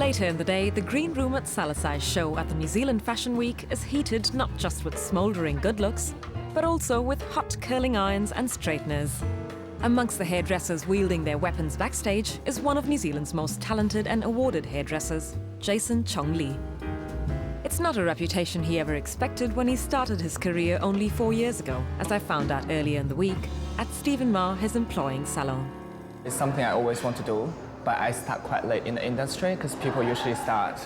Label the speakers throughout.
Speaker 1: Later in the day, the green room at Salasai's show at the New Zealand Fashion Week is heated not just with smouldering good looks, but also with hot curling irons and straighteners. Amongst the hairdressers wielding their weapons backstage is one of New Zealand's most talented and awarded hairdressers, Jason Chong Li. It's not a reputation he ever expected when he started his career only 4 years ago, as I found out earlier in the week, at Stephen Ma, his employing salon.
Speaker 2: It's something I always want to do, but I start quite late in the industry because people usually start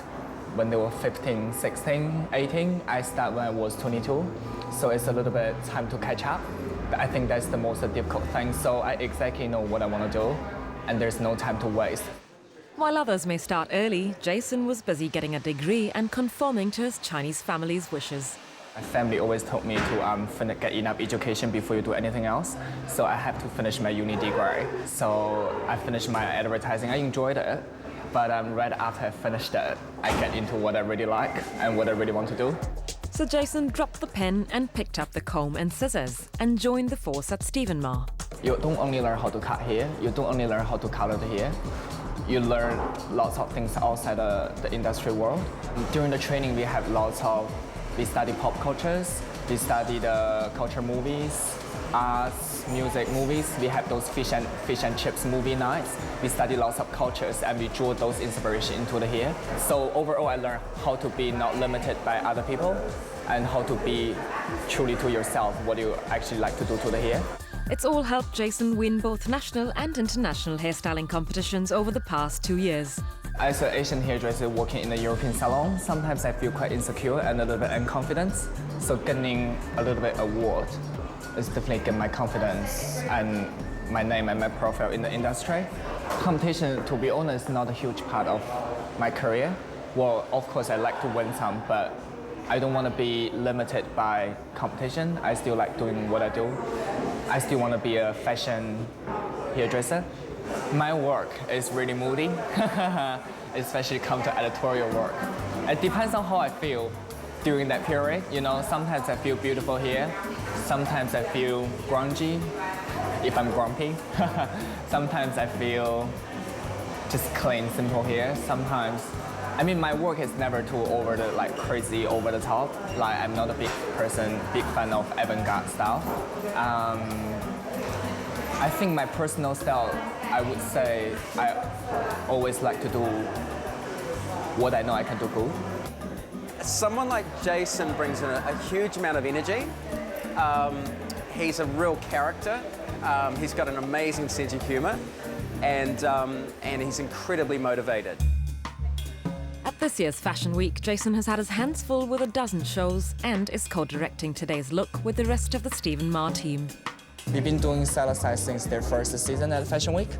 Speaker 2: when they were 15, 16, 18. I start when I was 22, so it's a little bit time to catch up. But I think that's the most difficult thing, so I exactly know what I want to do, and there's no time to waste.
Speaker 1: While others may start early, Jason was busy getting a degree and conforming to his Chinese family's wishes.
Speaker 2: My family always told me to get enough education before you do anything else, so I have to finish my uni degree. So I finished my advertising. I enjoyed it, but right after I finished it, I get into what I really like and what I really want to do.
Speaker 1: So Jason dropped the pen and picked up the comb and scissors and joined the force at Stephen Ma.
Speaker 2: You don't only learn how to cut hair, you don't only learn how to color the hair, you learn lots of things outside the industry world. During the training, we study pop cultures, we study the culture movies, arts, music movies. We have those fish and chips movie nights. We study lots of cultures and we draw those inspiration into the hair. So overall, I learned how to be not limited by other people and how to be truly to yourself, what you actually like to do to the hair.
Speaker 1: It's all helped Jason win both national and international hairstyling competitions over the past 2 years.
Speaker 2: As an Asian hairdresser working in a European salon, sometimes I feel quite insecure and a little bit unconfident. So getting a little bit award is definitely getting my confidence and my name and my profile in the industry. Competition, to be honest, is not a huge part of my career. Well, of course, I like to win some, but I don't want to be limited by competition. I still like doing what I do. I still want to be a fashion hairdresser. My work is really moody, especially come to editorial work. It depends on how I feel during that period. You know, sometimes I feel beautiful here. Sometimes I feel grungy, if I'm grumpy. Sometimes I feel just clean, simple hair. Sometimes, I mean, my work is never too crazy, over the top. Like, I'm not a big fan of avant-garde style. I think my personal style, I would say I always like to do what I know I can do good.
Speaker 3: Someone like Jason brings in a huge amount of energy. He's a real character. He's got an amazing sense of humor, and he's incredibly motivated.
Speaker 1: At this year's Fashion Week, Jason has had his hands full with a dozen shows and is co-directing today's look with the rest of the Stephen Ma team.
Speaker 2: We've been doing Salasai since their first season at Fashion Week.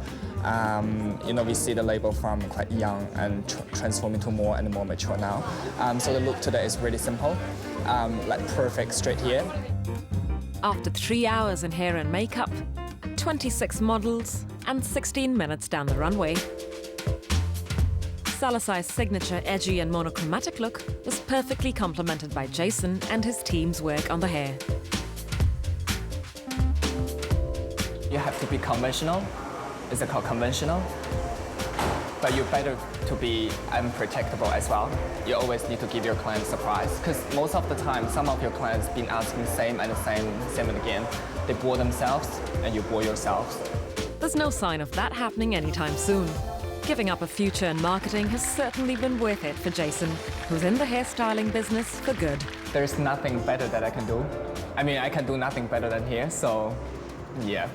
Speaker 2: We see the label from quite young and transforming to more and more mature now. So the look today is really simple, like perfect straight hair.
Speaker 1: After 3 hours in hair and makeup, 26 models, and 16 minutes down the runway, Salasai's signature edgy and monochromatic look was perfectly complemented by Jason and his team's work on the hair.
Speaker 2: You have to be conventional. Is it called conventional? But you're better to be unpredictable as well. You always need to give your client a surprise. Because most of the time, some of your clients been asking same and again. They bore themselves and you bore yourselves.
Speaker 1: There's no sign of that happening anytime soon. Giving up a future in marketing has certainly been worth it for Jason, who's in the hairstyling business for good.
Speaker 2: There's nothing better that I can do. I mean, I can do nothing better than here, so yeah.